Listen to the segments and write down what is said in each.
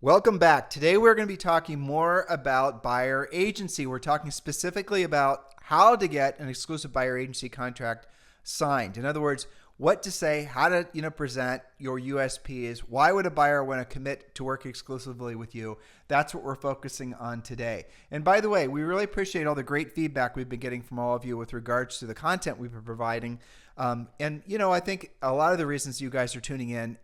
Welcome back. Today we're going to be talking more about buyer agency. We're talking specifically about how to get an exclusive buyer agency contract signed. In other words, what to say, how to present your USPs. Why would a buyer want to commit to work exclusively with you? That's what we're focusing on today. And by the way, we really appreciate all the great feedback we've been getting from all of you with regards to the content we've been providing. I think a lot of the reasons you guys are tuning in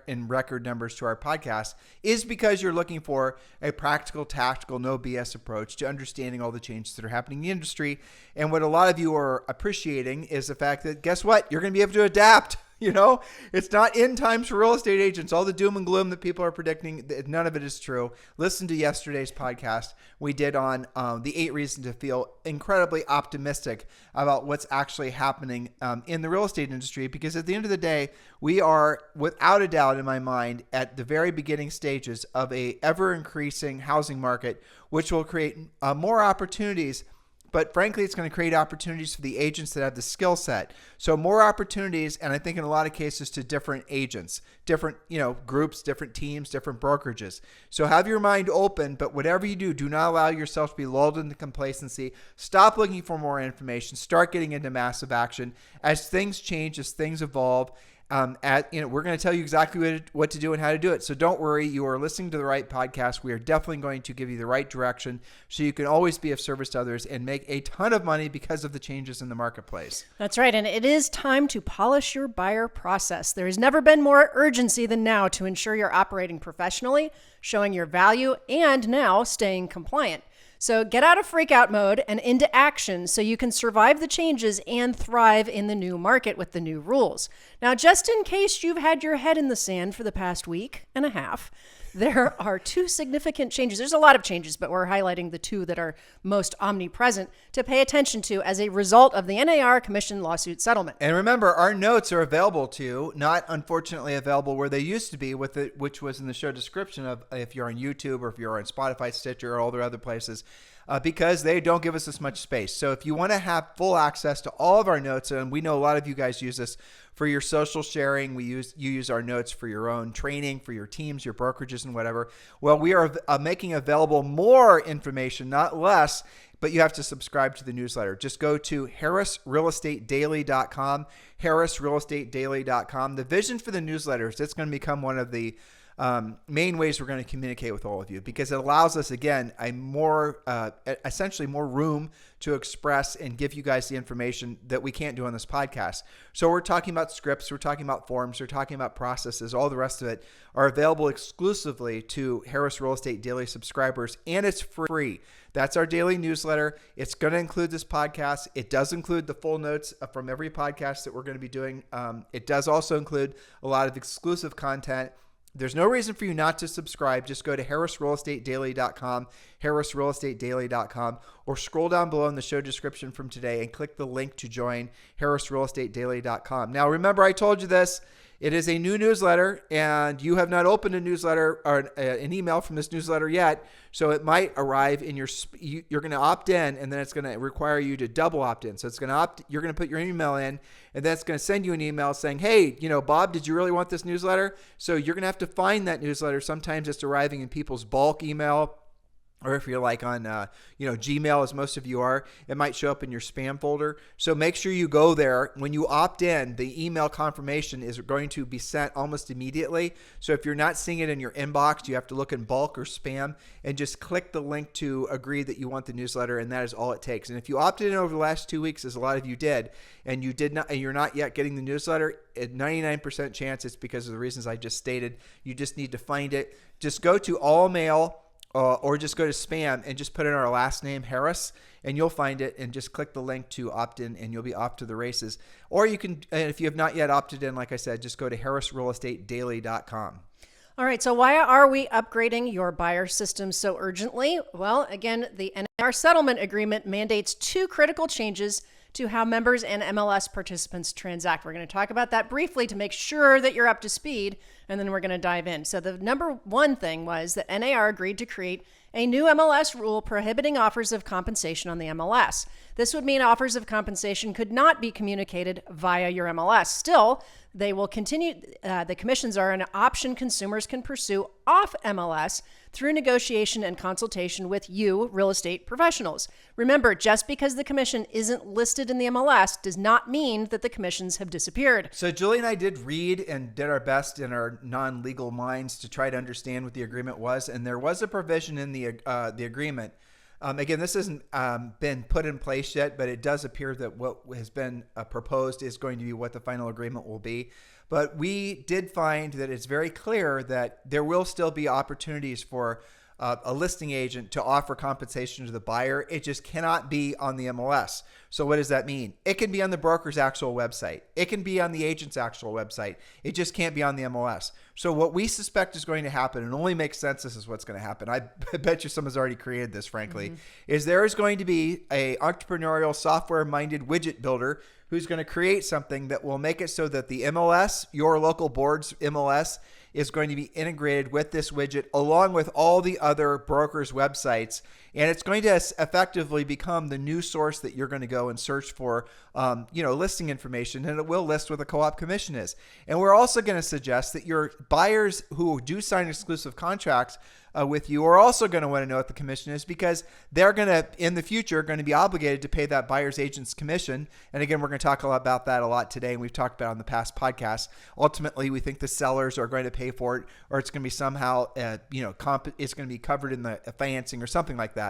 in record numbers to our podcast is because you're looking for a practical, tactical, no BS approach to understanding all the changes that are happening in the industry. And what a lot of you are appreciating is the fact that, guess what? You're going to be able to adapt. It's not end times for real estate agents. All the doom and gloom that people are predicting, none of it is true. Listen to yesterday's podcast we did on the 8 reasons to feel incredibly optimistic about what's actually happening in the real estate industry. Because at the end of the day, we are, without a doubt in my mind, at the very beginning stages of a ever-increasing housing market, which will create more opportunities. But frankly, it's going to create opportunities for the agents that have the skill set. So more opportunities, and I think in a lot of cases to different agents, different groups, different teams, different brokerages. So have your mind open, but whatever you do not allow yourself to be lulled into complacency. Stop looking for more information. Start getting into massive action as things change, as things evolve. We're going to tell you exactly what to do and how to do it. So don't worry, you are listening to the right podcast. We are definitely going to give you the right direction so you can always be of service to others and make a ton of money because of the changes in the marketplace. That's right. And it is time to polish your buyer process. There has never been more urgency than now to ensure you're operating professionally, showing your value, and now staying compliant. So get out of freakout mode and into action so you can survive the changes and thrive in the new market with the new rules. Now, just in case you've had your head in the sand for the past week and a half, there are 2 significant changes. There's a lot of changes, but we're highlighting the 2 that are most omnipresent to pay attention to as a result of the NAR Commission Lawsuit Settlement. And remember, our notes are available to you, not unfortunately available where they used to be, which was in the show description of if you're on YouTube or if you're on Spotify, Stitcher, or all the other places. Because they don't give us as much space. So if you want to have full access to all of our notes, and we know a lot of you guys use this for your social sharing, you use our notes for your own training, for your teams, your brokerages, and whatever. Well, we are making available more information, not less, but you have to subscribe to the newsletter. Just go to harrisrealestatedaily.com, harrisrealestatedaily.com. The vision for the newsletter is it's going to become one of the main ways we're going to communicate with all of you, because it allows us, again, essentially more room to express and give you guys the information that we can't do on this podcast. So we're talking about scripts, we're talking about forms, we're talking about processes, all the rest of it are available exclusively to Harris Real Estate Daily subscribers, and it's free. That's our daily newsletter. It's going to include this podcast. It does include the full notes from every podcast that we're going to be doing. It does also include a lot of exclusive content. There's no reason for you not to subscribe. Just go to harrisrealestatedaily.com, harrisrealestatedaily.com, or scroll down below in the show description from today and click the link to join harrisrealestatedaily.com. Now, remember, I told you this. It is a new newsletter, and you have not opened a newsletter or an email from this newsletter yet, so it might arrive in you're going to opt in, and then it's going to require you to double opt in. So you're going to put your email in, and then it's going to send you an email saying, hey, Bob, did you really want this newsletter? So you're going to have to find that newsletter. Sometimes it's arriving in people's bulk email, or if you're like on, Gmail, as most of you are, it might show up in your spam folder. So make sure you go there. When you opt in, the email confirmation is going to be sent almost immediately. So if you're not seeing it in your inbox, you have to look in bulk or spam and just click the link to agree that you want the newsletter, and that is all it takes. And if you opted in over the last 2 weeks, as a lot of you did, and you're not yet getting the newsletter, at 99% chance it's because of the reasons I just stated. You just need to find it. Just go to all mail. Or just go to spam and just put in our last name, Harris, and you'll find it, and just click the link to opt in, and you'll be off to the races. Or you can, if you have not yet opted in, like I said, just go to harrisrealestatedaily.com. All right, so why are we upgrading your buyer system so urgently? Well, again, the NAR settlement agreement mandates 2 critical changes to how members and MLS participants transact. We're going to talk about that briefly to make sure that you're up to speed, and then we're going to dive in. So the number one thing was that NAR agreed to create a new MLS rule prohibiting offers of compensation on the MLS. This would mean offers of compensation could not be communicated via your MLS. Still, they will continue. The commissions are an option consumers can pursue off MLS through negotiation and consultation with you, real estate professionals. Remember, just because the commission isn't listed in the MLS does not mean that the commissions have disappeared. So Julie and I did read and did our best in our non-legal minds to try to understand what the agreement was, and there was a provision in the agreement. Again, this hasn't been put in place yet, but it does appear that what has been proposed is going to be what the final agreement will be. But we did find that it's very clear that there will still be opportunities for a listing agent to offer compensation to the buyer. It just cannot be on the MLS. So what does that mean? It can be on the broker's actual website. It can be on the agent's actual website. It just can't be on the MLS. So what we suspect is going to happen, and only makes sense this is what's going to happen, I bet you someone's already created this, frankly, is there is going to be a entrepreneurial software-minded widget builder who's going to create something that will make it so that the MLS, your local board's MLS, is going to be integrated with this widget along with all the other brokers' websites. And it's going to effectively become the new source that you're going to go and search for, listing information, and it will list what the co-op commission is. And we're also going to suggest that your buyers who do sign exclusive contracts with you are also going to want to know what the commission is, because they're going to, in the future, going to be obligated to pay that buyer's agent's commission. And again, we're going to talk about that a lot today, and we've talked about it on the past podcasts. Ultimately, we think the sellers are going to pay for it, or it's going to be somehow, it's going to be covered in the financing or something like that.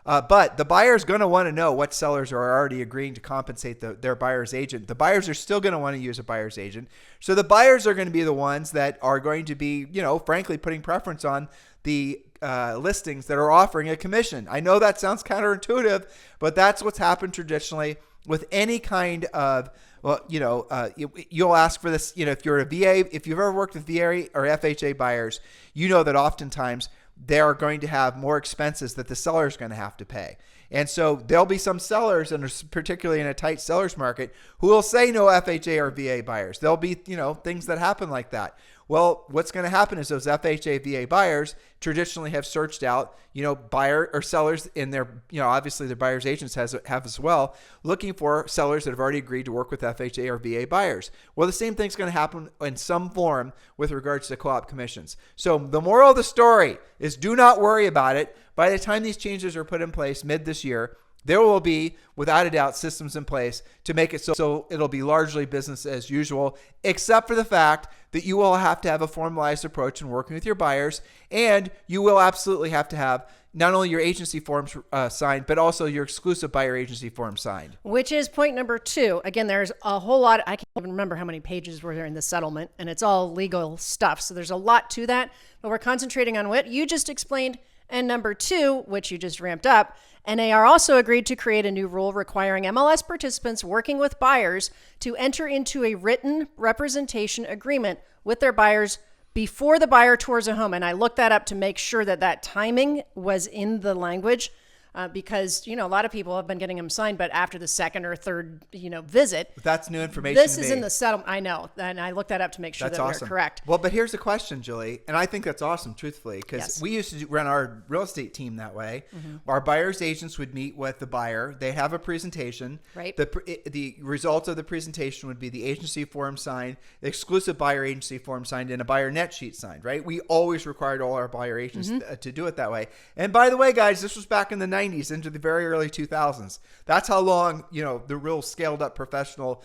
But the buyer is going to want to know what sellers are already agreeing to compensate their buyer's agent. The buyers are still going to want to use a buyer's agent. So the buyers are going to be the ones that are going to be, frankly, putting preference on the listings that are offering a commission. I know that sounds counterintuitive, but that's what's happened traditionally with any kind of, you'll ask for this, if you're a VA, if you've ever worked with VA or FHA buyers, you know that oftentimes they are going to have more expenses that the seller is going to have to pay. And so there'll be some sellers, and particularly in a tight seller's market, who will say no FHA or VA buyers. There'll be, things that happen like that. Well, what's going to happen is those FHA, VA buyers traditionally have searched out, buyer or sellers in their, obviously their buyer's agents have as well, looking for sellers that have already agreed to work with FHA or VA buyers. Well, the same thing's going to happen in some form with regards to co-op commissions. So the moral of the story is do not worry about it. By the time these changes are put in place mid this year, there will be, without a doubt, systems in place to make it so it'll be largely business as usual, except for the fact that you will have to have a formalized approach in working with your buyers, and you will absolutely have to have not only your agency forms signed, but also your exclusive buyer agency form signed. Which is point number 2. Again, there's a whole lot. I can't even remember how many pages were there in the settlement, and it's all legal stuff. So there's a lot to that, but we're concentrating on what you just explained. And number 2, which you just ramped up, NAR also agreed to create a new rule requiring MLS participants working with buyers to enter into a written representation agreement with their buyers before the buyer tours a home. And I looked that up to make sure that timing was in the language. Because, a lot of people have been getting them signed, but after the second or third, visit. That's new information This to is me. in the settlement. I know. And I looked that up to make sure That's that awesome. we're correct. Well, but here's the question, Julie, and I think that's awesome, truthfully, because Yes. we used to run our real estate team that way. Our buyer's agents would meet with the buyer. They have a presentation. Right. The results of the presentation would be the agency form signed, the exclusive buyer agency form signed, and a buyer net sheet signed, right? We always required all our buyer agents to do it that way. And by the way, guys, this was back in the 90s into the very early 2000s. That's how long, the real scaled up professional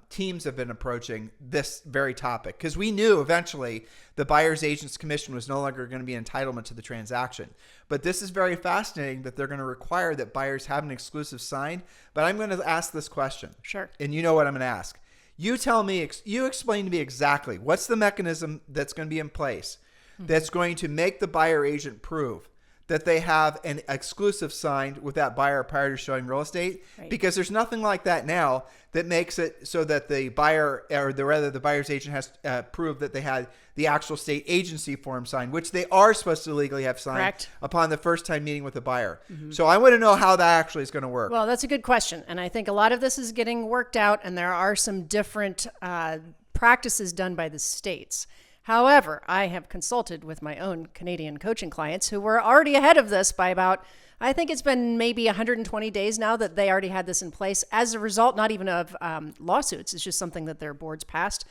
teams have been approaching this very topic, because we knew eventually the buyer's agent's commission was no longer going to be entitlement to the transaction. But this is very fascinating that they're going to require that buyers have an exclusive signed. But I'm going to ask this question. Sure. And you know what I'm going to ask. You tell me, you explain to me exactly what's the mechanism that's going to be in place that's going to make the buyer agent prove that they have an exclusive signed with that buyer prior to showing real estate. Right. Because there's nothing like that now that makes it so that the buyer, or the buyer's agent has proved that they had the actual state agency form signed, which they are supposed to legally have signed Correct. upon the first time meeting with the buyer. So I want to know how that actually is going to work. Well, that's a good question. And I think a lot of this is getting worked out, and there are some different practices done by the states. However, I have consulted with my own Canadian coaching clients who were already ahead of this by about, I think it's been maybe 120 days now that they already had this in place as a result, not even of lawsuits. It's just something that their boards passed.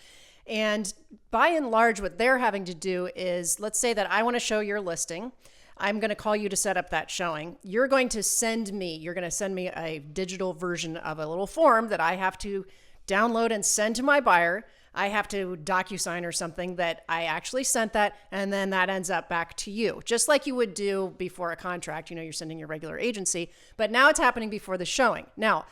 And by and large, what they're having to do is, let's say that I want to show your listing. I'm going to call you to set up that showing. You're going to send me a digital version of a little form that I have to download and send to my buyer. I have to DocuSign or something that I actually sent that, and then that ends up back to you, just like you would do before a contract. You're sending your regular agency, but now it's happening before the showing. Now,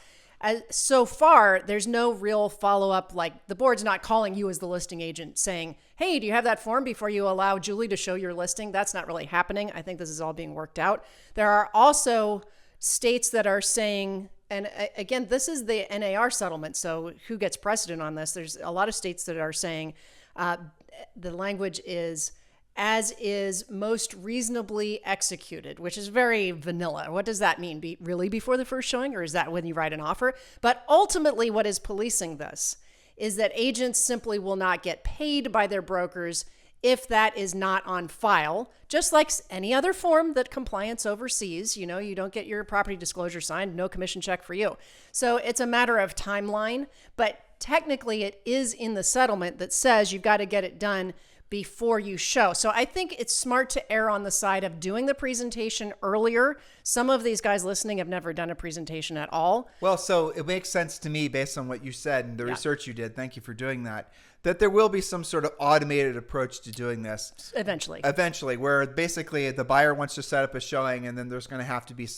so far, there's no real follow-up, like the board's not calling you as the listing agent saying, hey, do you have that form before you allow Julie to show your listing? That's not really happening. I think this is all being worked out. There are also states that are saying, and again, this is the NAR settlement, so who gets precedent on this? There's a lot of states that are saying the language is, as is most reasonably executed, which is very vanilla. What does that mean? Really before the first showing, or is that when you write an offer? But ultimately, what is policing this is that agents simply will not get paid by their brokers if that is not on file, just like any other form that compliance oversees. You don't get your property disclosure signed, no commission check for you. So it's a matter of timeline, but technically it is in the settlement that says you've got to get it done before you show. So I think it's smart to err on the side of doing the presentation earlier. Some of these guys listening have never done a presentation at all. Well, so it makes sense to me based on what you said and the research you did. Thank you for doing that. That there will be some sort of automated approach to doing this. Eventually, where basically the buyer wants to set up a showing, and then there's going to have to be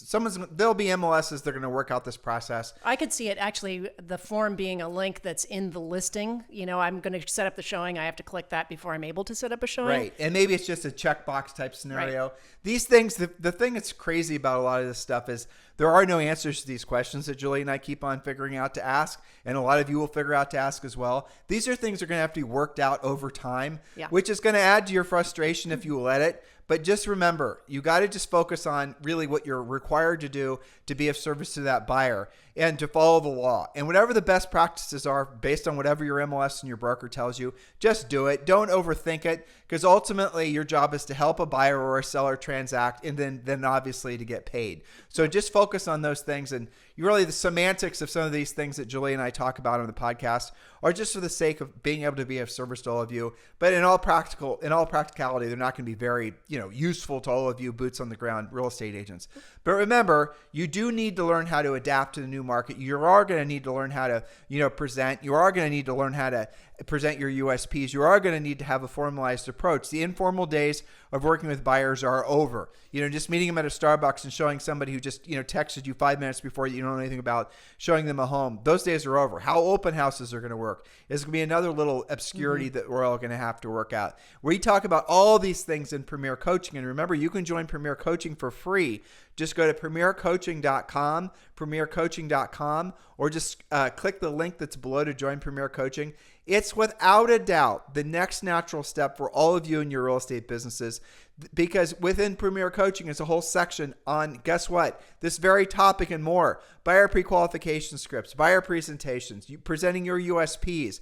there'll be MLSs. They're going to work out this process. I could see it actually, the form being a link that's in the listing. I'm going to set up the showing. I have to click that before I'm able to set up a showing. Right. And maybe it's just a checkbox type scenario. Right. These things, the thing that's crazy about a lot of this stuff is there are no answers to these questions that Julie and I keep on figuring out to ask, and a lot of you will figure out to ask as well. These are things that are going to have to be worked out over time, which is going to add to your frustration if you let it. But just remember, you got to just focus on really what you're required to do to be of service to that buyer and to follow the law. And whatever the best practices are based on whatever your MLS and your broker tells you, just do it. Don't overthink it, because ultimately your job is to help a buyer or a seller transact, and then obviously to get paid. So just focus on those things. And really the semantics of some of these things that Julie and I talk about on the podcast are just for the sake of being able to be of service to all of you. But in all practicality, they're not going to be very, useful to all of you boots on the ground real estate agents. But remember, you do need to learn how to adapt to the new market. You are going to need to learn how to, present. You are going to need to learn how to present your USPs. You are going to need to have a formalized approach. The informal days of working with buyers are over. Just meeting them at a Starbucks and showing somebody who just, texted you 5 minutes before you don't know anything about, showing them a home. Those days are over. How open houses are going to work is going to be another little obscurity that we're all going to have to work out. We talk about all these things in Premier Coaching. And remember, you can join Premier Coaching for free. Just go to premiercoaching.com, or just click the link that's below to join Premier Coaching. It's without a doubt the next natural step for all of you in your real estate businesses, because within Premier Coaching is a whole section on, guess what? This very topic and more. Buyer pre-qualification scripts, buyer presentations, presenting your USPs.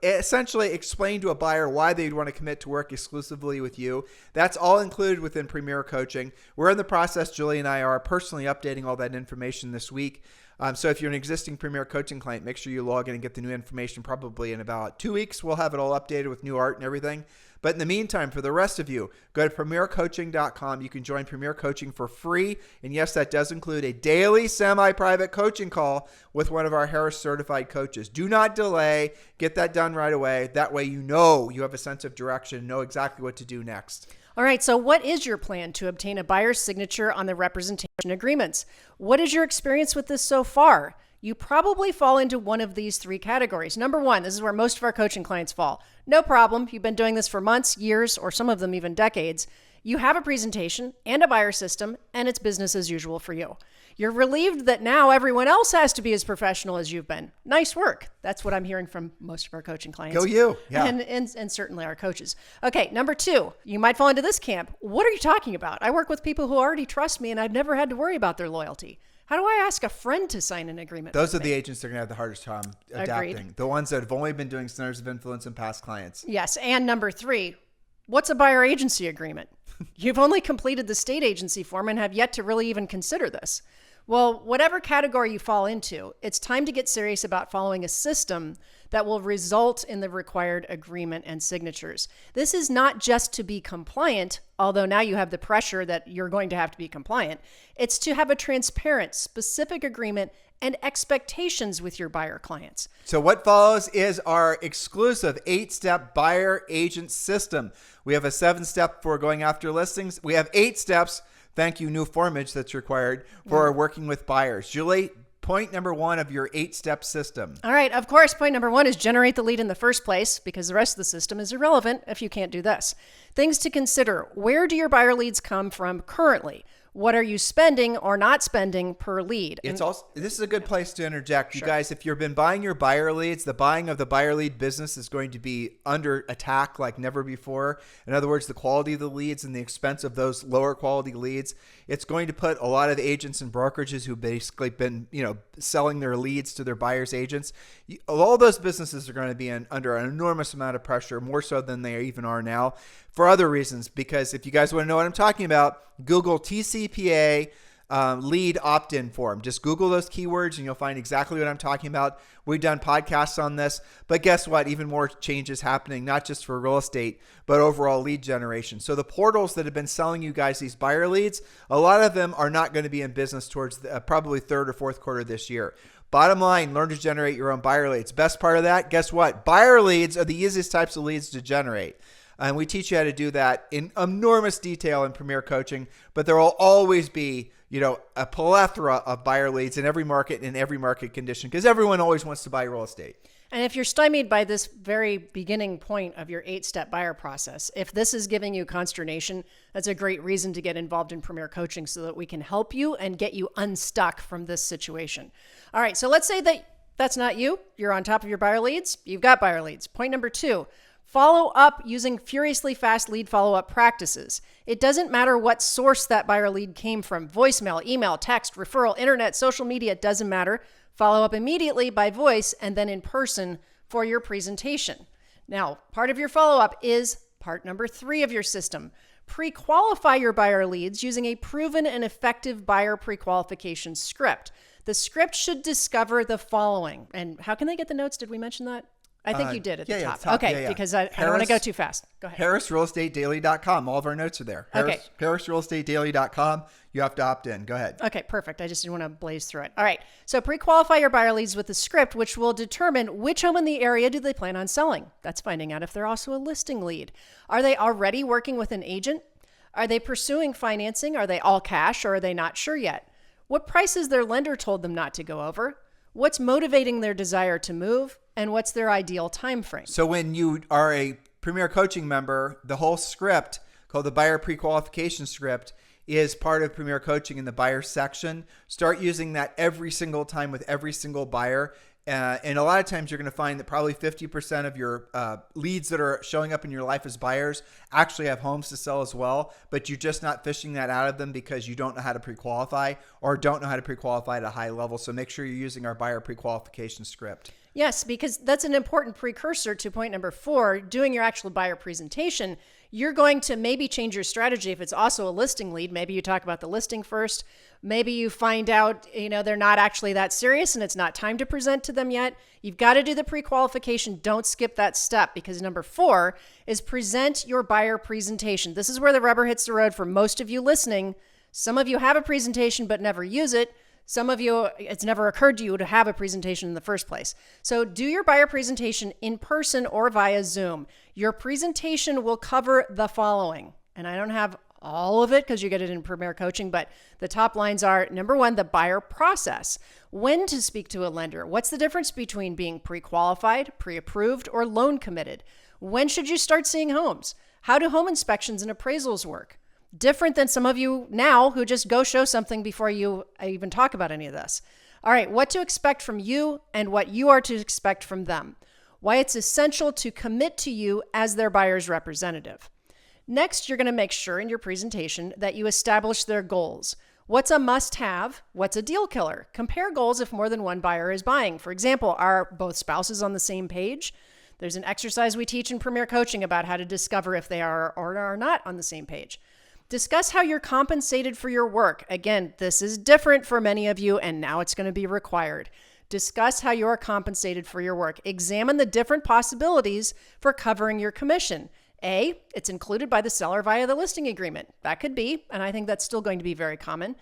Essentially explain to a buyer why they'd want to commit to work exclusively with you. That's all included within Premier Coaching. We're in the process, Julie and I are personally updating all that information this week. So if you're an existing Premier Coaching client, make sure you log in and get the new information. Probably in about 2 weeks, we'll have it all updated with new art and everything. But in the meantime, for the rest of you, go to premiercoaching.com. You can join Premier Coaching for free. And yes, that does include a daily semi-private coaching call with one of our Harris certified coaches. Do not delay. Get that done right away. That way you have a sense of direction, know exactly what to do next. All right, so what is your plan to obtain a buyer's signature on the representation agreements? What is your experience with this so far? You probably fall into one of these three categories. Number one, this is where most of our coaching clients fall. No problem. You've been doing this for months, years, or some of them even decades. You have a presentation and a buyer system, and it's business as usual for you. You're relieved that now everyone else has to be as professional as you've been. Nice work. That's what I'm hearing from most of our coaching clients. Go you. Yeah. And certainly our coaches. Okay, number two, you might fall into this camp. What are you talking about? I work with people who already trust me, and I've never had to worry about their loyalty. How do I ask a friend to sign an agreement? Those are with the me? agents that are going to have the hardest time adapting. Agreed. The ones that have only been doing centers of influence and past clients. Yes. And number 3, what's a buyer agency agreement? You've only completed the state agency form and have yet to really even consider this. Well, whatever category you fall into, it's time to get serious about following a system that will result in the required agreement and signatures. This is not just to be compliant, although now you have the pressure that you're going to have to be compliant. It's to have a transparent, specific agreement and expectations with your buyer clients. So what follows is our exclusive 8-step buyer agent system. We have a 7-step for going after listings. We have 8 steps. Thank you, new formage that's required for working with buyers. Julie, point number 1 of your 8-step system. All right. Of course, point number 1 is generate the lead in the first place, because the rest of the system is irrelevant if you can't do this. Things to consider. Where do your buyer leads come from currently? What are you spending or not spending per lead? It's also, this is a good place to interject. You guys, if you've been buying your buyer leads, the buying of the buyer lead business is going to be under attack like never before. In other words, the quality of the leads and the expense of those lower quality leads, it's going to put a lot of agents and brokerages who've basically been, selling their leads to their buyers agents. All those businesses are going to be under an enormous amount of pressure, more so than they even are now, for other reasons. Because if you guys want to know what I'm talking about, Google TCPA lead opt-in form. Just Google those keywords and you'll find exactly what I'm talking about. We've done podcasts on this, but guess what? Even more changes happening, not just for real estate, but overall lead generation. So the portals that have been selling you guys these buyer leads, a lot of them are not going to be in business towards probably 3rd or 4th quarter this year. Bottom line, learn to generate your own buyer leads. Best part of that, guess what? Buyer leads are the easiest types of leads to generate. And we teach you how to do that in enormous detail in Premier Coaching, but there will always be, a plethora of buyer leads in every market, in every market condition, because everyone always wants to buy real estate. And if you're stymied by this very beginning point of your 8-step buyer process, if this is giving you consternation, that's a great reason to get involved in Premier Coaching so that we can help you and get you unstuck from this situation. All right, so let's say that that's not you. You're on top of your buyer leads. You've got buyer leads. Point number 2. Follow up using furiously fast lead follow-up practices. It doesn't matter what source that buyer lead came from. Voicemail, email, text, referral, internet, social media, it doesn't matter. Follow up immediately by voice and then in person for your presentation. Now, part of your follow-up is part number 3 of your system. Pre-qualify your buyer leads using a proven and effective buyer pre-qualification script. The script should discover the following. And how can they get the notes? Did we mention that? I think you did at the top. Okay, because I don't want to go too fast. Go ahead. HarrisRealEstateDaily.com. All of our notes are there. HarrisRealEstateDaily.com. You have to opt in. Go ahead. Okay, perfect. I just didn't want to blaze through it. All right. So pre-qualify your buyer leads with the script, which will determine which home in the area do they plan on selling. That's finding out if they're also a listing lead. Are they already working with an agent? Are they pursuing financing? Are they all cash or are they not sure yet? What prices their lender told them not to go over? What's motivating their desire to move? And what's their ideal time frame? So when you are a Premier Coaching member, the whole script called the Buyer Pre-Qualification Script is part of Premier Coaching in the buyer section. Start using that every single time with every single buyer. And a lot of times you're going to find that probably 50% of your leads that are showing up in your life as buyers actually have homes to sell as well, but you're just not fishing that out of them because you don't know how to pre-qualify or don't know how to pre-qualify at a high level. So make sure you're using our buyer pre-qualification script. Yes, because that's an important precursor to point number 4, doing your actual buyer presentation. You're going to maybe change your strategy if it's also a listing lead. Maybe you talk about the listing first. Maybe you find out, they're not actually that serious and it's not time to present to them yet. You've got to do the pre-qualification. Don't skip that step because number 4 is present your buyer presentation. This is where the rubber hits the road for most of you listening. Some of you have a presentation but never use it. Some of you, it's never occurred to you to have a presentation in the first place. So do your buyer presentation in person or via Zoom. Your presentation will cover the following. And I don't have all of it because you get it in Premier Coaching, but the top lines are, number 1, the buyer process. When to speak to a lender. What's the difference between being pre-qualified, pre-approved, or loan committed? When should you start seeing homes? How do home inspections and appraisals work? Different than some of you now who just go show something before you even talk about any of this. All right, what to expect from you and what you are to expect from them. Why it's essential to commit to you as their buyer's representative. Next, you're going to make sure in your presentation that you establish their goals. What's a must-have? What's a deal killer? Compare goals if more than one buyer is buying. For example, are both spouses on the same page? There's an exercise we teach in Premier Coaching about how to discover if they are or are not on the same page. Discuss how you're compensated for your work. Again, this is different for many of you, and now it's going to be required. Discuss how you're compensated for your work. Examine the different possibilities for covering your commission. A, it's included by the seller via the listing agreement. That could be, and I think that's still going to be very common.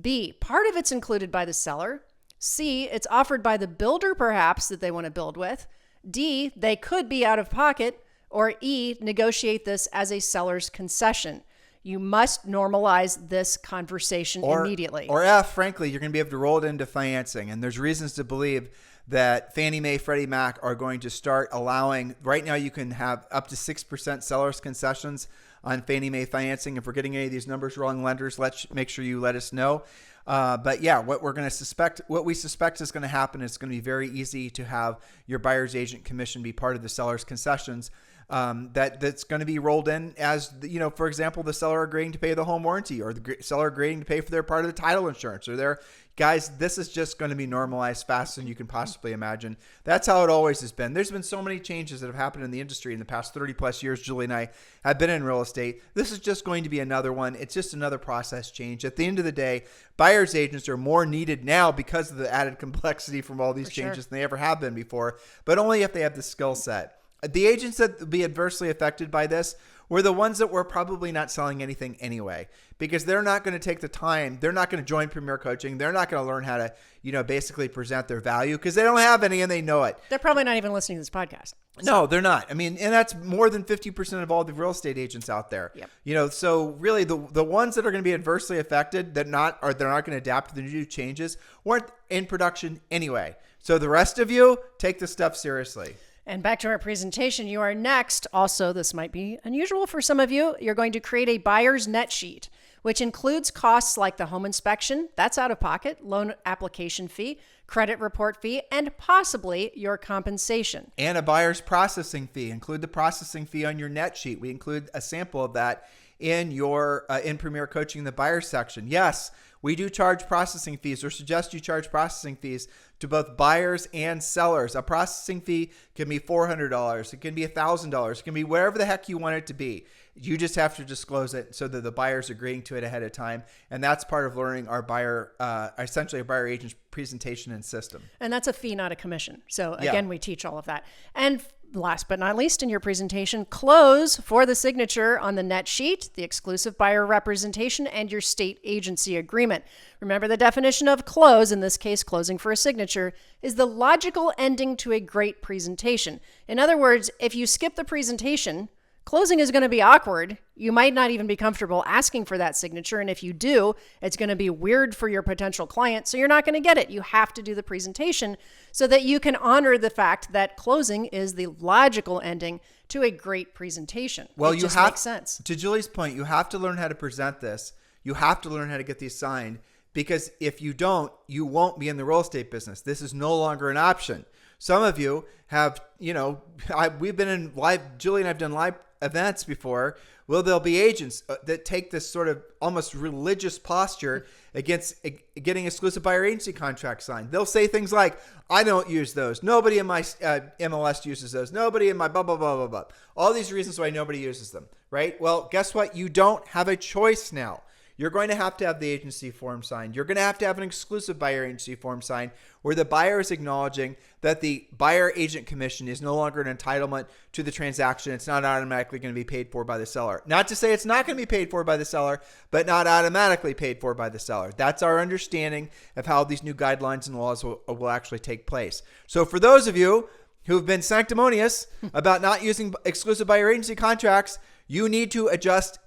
B, part of it's included by the seller. C, it's offered by the builder perhaps that they want to build with. D, they could be out of pocket. Or E, negotiate this as a seller's concession. You must normalize this conversation immediately. Or F, frankly, you're going to be able to roll it into financing. And there's reasons to believe that Fannie Mae, Freddie Mac are going to start allowing, right now you can have up to 6% seller's concessions on Fannie Mae financing. If we're getting any of these numbers wrong, lenders, let's make sure you let us know. But yeah, what we suspect is going to happen is it's going to be very easy to have your buyer's agent commission be part of the seller's concessions. That's going to be rolled in as, for example, the seller agreeing to pay the home warranty, or the seller agreeing to pay for their part of the title insurance, or their guys. This is just going to be normalized faster than you can possibly imagine. That's how it always has been. There's been so many changes that have happened in the industry in the past 30 plus years. Julie and I have been in real estate. This is just going to be another one. It's just another process change. At the end of the day, buyer's agents are more needed now because of the added complexity from all these changes than they ever have been before, but only if they have the skill set. The agents that would be adversely affected by this were the ones that were probably not selling anything anyway, because they're not going to take the time. They're not going to join Premier Coaching. They're not going to learn how to, basically present their value because they don't have any and they know it. They're probably not even listening to this podcast. No, they're not. I mean, and that's more than 50% of all the real estate agents out there. Yep. So really the ones that are going to be adversely affected they're not going to adapt to the new changes weren't in production anyway. So the rest of you, take this stuff seriously. And back to our presentation, you are next. Also, this might be unusual for some of you. You're going to create a buyer's net sheet, which includes costs like the home inspection, that's out of pocket, loan application fee, credit report fee, and possibly your compensation. And a buyer's processing fee. Include the processing fee on your net sheet. We include a sample of that in your in Premier Coaching, the buyer section. Yes, we do charge processing fees, or suggest you charge processing fees to both buyers and sellers. A processing fee can be $400. It can be $1,000. It can be wherever the heck you want it to be. You just have to disclose it so that the buyer's agreeing to it ahead of time. And that's part of learning our essentially a buyer agent's presentation and system. And that's a fee, not a commission. So again, we teach all of that. And last but not least in your presentation, close for the signature on the net sheet, the exclusive buyer representation, and your state agency agreement. Remember, the definition of close, in this case, closing for a signature, is the logical ending to a great presentation. In other words, if you skip the presentation, closing is going to be awkward. You might not even be comfortable asking for that signature. And if you do, it's going to be weird for your potential client. So you're not going to get it. You have to do the presentation so that you can honor the fact that closing is the logical ending to a great presentation. Well, it just makes sense. To Julie's point, you have to learn how to present this. You have to learn how to get these signed, because if you don't, you won't be in the real estate business. This is no longer an option. Some of you have, we've been in live, Julie and I've done live events before. Well, there'll be agents that take this sort of almost religious posture against getting exclusive buyer agency contracts signed. They'll say things like, I don't use those. Nobody in my MLS uses those. Nobody in my blah, blah, blah, blah, blah. All these reasons why nobody uses them, right? Well, guess what? You don't have a choice now. You're going to have the agency form signed. You're going to have an exclusive buyer agency form signed where the buyer is acknowledging that the buyer agent commission is no longer an entitlement to the transaction. It's not automatically going to be paid for by the seller. Not to say it's not going to be paid for by the seller, but not automatically paid for by the seller. That's our understanding of how these new guidelines and laws will actually take place. So for those of you who've been sanctimonious about not using exclusive buyer agency contracts, you need to adjust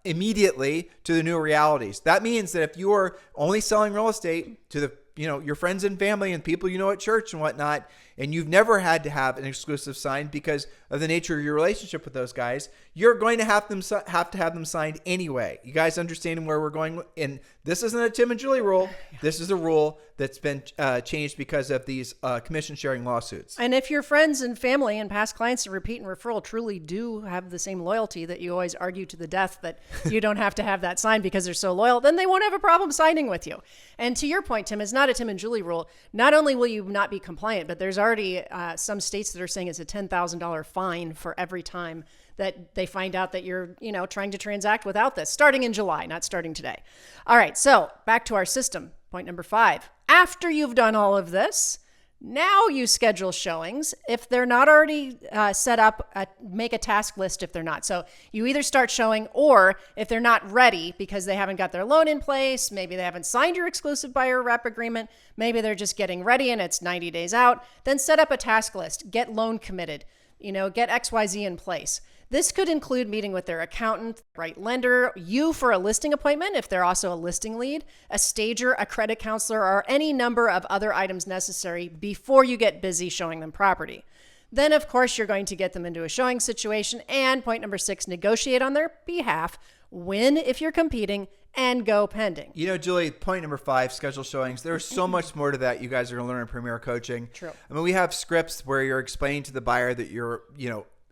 immediately to the new realities. That means that if you are only selling real estate to your friends and family and people at church and whatnot, and you've never had to have an exclusive signed because of the nature of your relationship with those guys, you're going to have to have them signed anyway. You guys understanding where we're going? And this isn't a Tim and Julie rule. This is a rule that's been changed because of these commission sharing lawsuits. And if your friends and family and past clients and repeat and referral truly do have the same loyalty that you always argue to the death that you don't have to have that signed because they're so loyal, then they won't have a problem signing with you. And to your point, Tim, it's not a Tim and Julie rule. Not only will you not be compliant, but there's already some states that are saying it's a $10,000 fine for every time that they find out that you're, trying to transact without this, starting in July, not starting today. All right, so back to our system. Point number 5. After you've done all of this, now you schedule showings. If they're not already set up, make a task list if they're not. So you either start showing, or if they're not ready because they haven't got their loan in place, maybe they haven't signed your exclusive buyer rep agreement, maybe they're just getting ready and it's 90 days out, then set up a task list, get loan committed, get XYZ in place. This could include meeting with their accountant, right lender, you for a listing appointment if they're also a listing lead, a stager, a credit counselor, or any number of other items necessary before you get busy showing them property. Then, of course, you're going to get them into a showing situation. And point number 6, negotiate on their behalf, win if you're competing, and go pending. Julie, point number 5, schedule showings. There's so much more to that you guys are going to learn in Premier Coaching. True. I mean, we have scripts where you're explaining to the buyer that you're,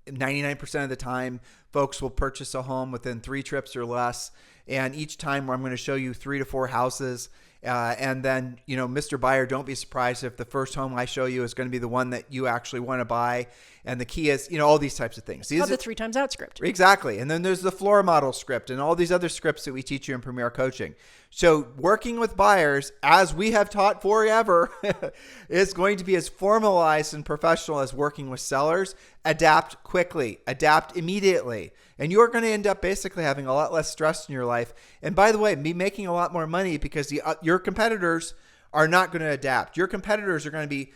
99% of the time, folks will purchase a home within 3 trips or less. And each time I'm going to show you 3 to 4 houses. And then, Mr. Buyer, don't be surprised if the first home I show you is going to be the one that you actually want to buy. And the key is, all these types of things. These the 3 times out script. Exactly. And then there's the floor model script and all these other scripts that we teach you in Premier Coaching. So working with buyers, as we have taught forever, is going to be as formalized and professional as working with sellers. Adapt quickly, adapt immediately. And you're going to end up basically having a lot less stress in your life. And by the way, be making a lot more money because your competitors are not going to adapt. Your competitors are going to be,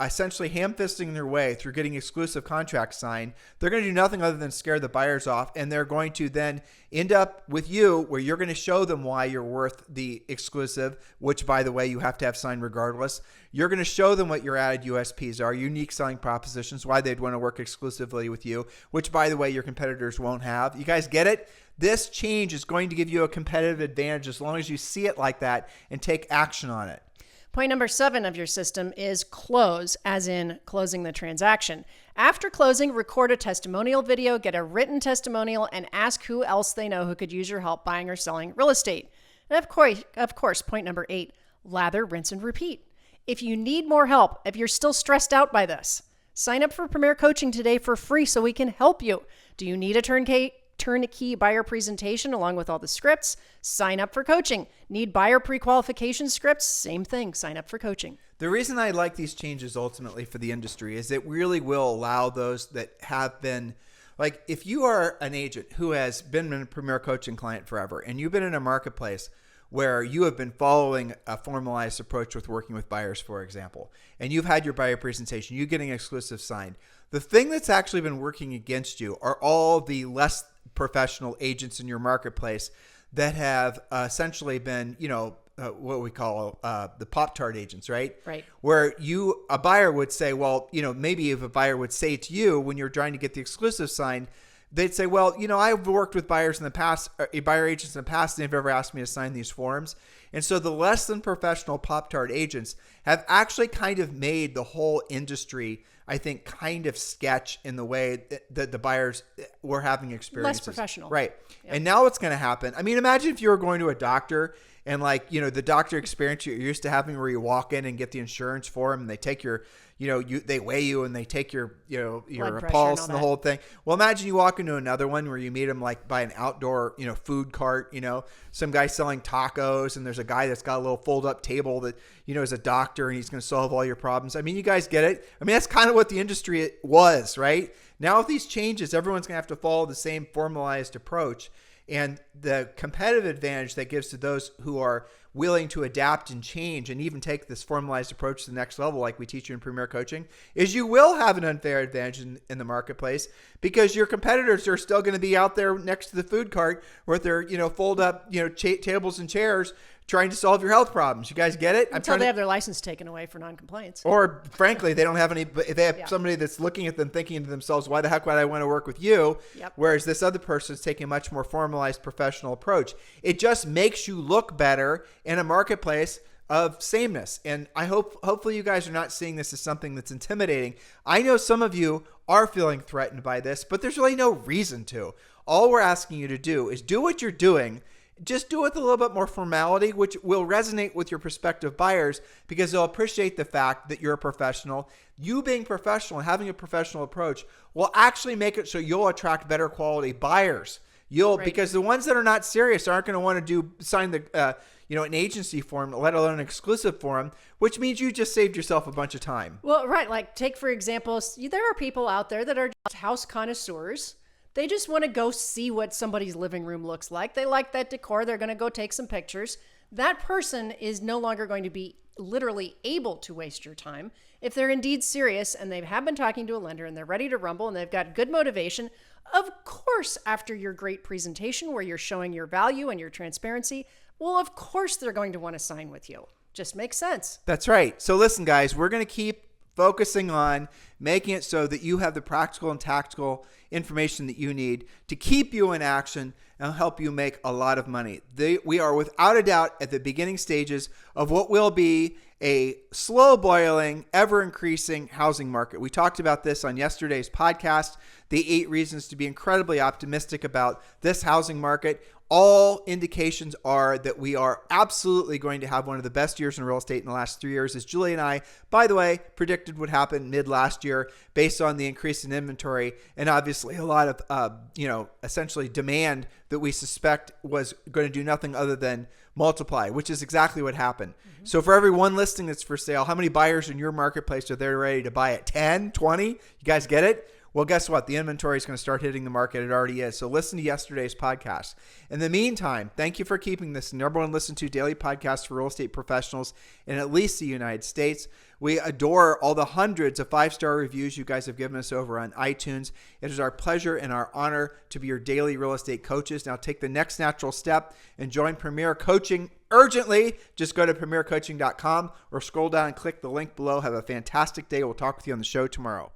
essentially ham-fisting their way through getting exclusive contracts signed. They're going to do nothing other than scare the buyers off. And they're going to then end up with you where you're going to show them why you're worth the exclusive, which, by the way, you have to have signed regardless. You're going to show them what your added USPs are, unique selling propositions, why they'd want to work exclusively with you, which, by the way, your competitors won't have. You guys get it? This change is going to give you a competitive advantage as long as you see it like that and take action on it. Point number 7 of your system is close, as in closing the transaction. After closing, record a testimonial video, get a written testimonial, and ask who else they know who could use your help buying or selling real estate. And of course, point number 8, lather, rinse, and repeat. If you need more help, if you're still stressed out by this, sign up for Premier Coaching today for free so we can help you. Do you need a turnkey buyer presentation along with all the scripts? Sign up for coaching. Need buyer pre-qualification scripts? Same thing. Sign up for coaching. The reason I like these changes ultimately for the industry is it really will allow those that have been, like if you are an agent who has been a Premier Coaching client forever and you've been in a marketplace where you have been following a formalized approach with working with buyers, for example, and you've had your buyer presentation, you getting exclusive signed, the thing that's actually been working against you are all the less professional agents in your marketplace that have essentially been, what we call the Pop-Tart agents, right? Right. Where a buyer would say, well, maybe if a buyer would say to you when you're trying to get the exclusive signed, they'd say, well, I've worked with buyers in the past, buyer agents in the past, and they've ever asked me to sign these forms. And so the less than professional Pop-Tart agents have actually kind of made the whole industry, I think, kind of sketch in the way that the buyers were having experiences. Less professional. Right. Yep. And now what's going to happen? I mean, imagine if you were going to a doctor and the doctor experience you're used to having where you walk in and get the insurance form and they take your, they weigh you and they take your pulse and the whole thing. Well, imagine you walk into another one where you meet them like by an outdoor, food cart, some guy selling tacos and there's a guy that's got a little fold up table that, is a doctor and he's going to solve all your problems. I mean, you guys get it. I mean, that's kind of what the industry was, right? Now with these changes, everyone's going to have to follow the same formalized approach. And the competitive advantage that gives to those who are willing to adapt and change and even take this formalized approach to the next level, like we teach you in Premier Coaching, is you will have an unfair advantage in the marketplace because your competitors are still going to be out there next to the food cart with their, fold up, tables and chairs trying to solve your health problems. You guys get it? Until they have their license taken away for non-compliance. Or frankly, they don't have any, if they have somebody that's looking at them thinking to themselves, why the heck would I want to work with you? Yep. Whereas this other person is taking a much more formalized professional approach. It just makes you look better in a marketplace of sameness. And I hopefully you guys are not seeing this as something that's intimidating. I know some of you are feeling threatened by this, but there's really no reason to. All we're asking you to do is do what you're doing. Just do it with a little bit more formality, which will resonate with your prospective buyers because they'll appreciate the fact that you're a professional. You being professional and having a professional approach will actually make it so you'll attract better quality buyers. Because the ones that are not serious aren't going to want to sign the an agency form, let alone an exclusive form, which means you just saved yourself a bunch of time. Well, right. Like take, for example, there are people out there that are just house connoisseurs. They just want to go see what somebody's living room looks like. They like that decor. They're going to go take some pictures. That person is no longer going to be literally able to waste your time. If they're indeed serious and they have been talking to a lender and they're ready to rumble and they've got good motivation, of course, after your great presentation where you're showing your value and your transparency, well, of course they're going to want to sign with you. Just makes sense. That's right. So listen, guys, we're going to keep focusing on making it so that you have the practical and tactical information that you need to keep you in action and help you make a lot of money. We are without a doubt at the beginning stages of what will be a slow boiling, ever increasing housing market. We talked about this on yesterday's podcast, the 8 reasons to be incredibly optimistic about this housing market. All indications are that we are absolutely going to have one of the best years in real estate in the last 3 years, as Julie and I, by the way, predicted would happen mid last year based on the increase in inventory and obviously a lot of, essentially demand that we suspect was going to do nothing other than multiply, which is exactly what happened. Mm-hmm. So for every one listing that's for sale, how many buyers in your marketplace are there ready to buy it? 10, 20? You guys get it? Well, guess what? The inventory is going to start hitting the market. It already is. So listen to yesterday's podcast. In the meantime, thank you for keeping this number one listened to daily podcast for real estate professionals in at least the United States. We adore all the hundreds of 5-star reviews you guys have given us over on iTunes. It is our pleasure and our honor to be your daily real estate coaches. Now take the next natural step and join Premier Coaching urgently. Just go to premiercoaching.com or scroll down and click the link below. Have a fantastic day. We'll talk with you on the show tomorrow.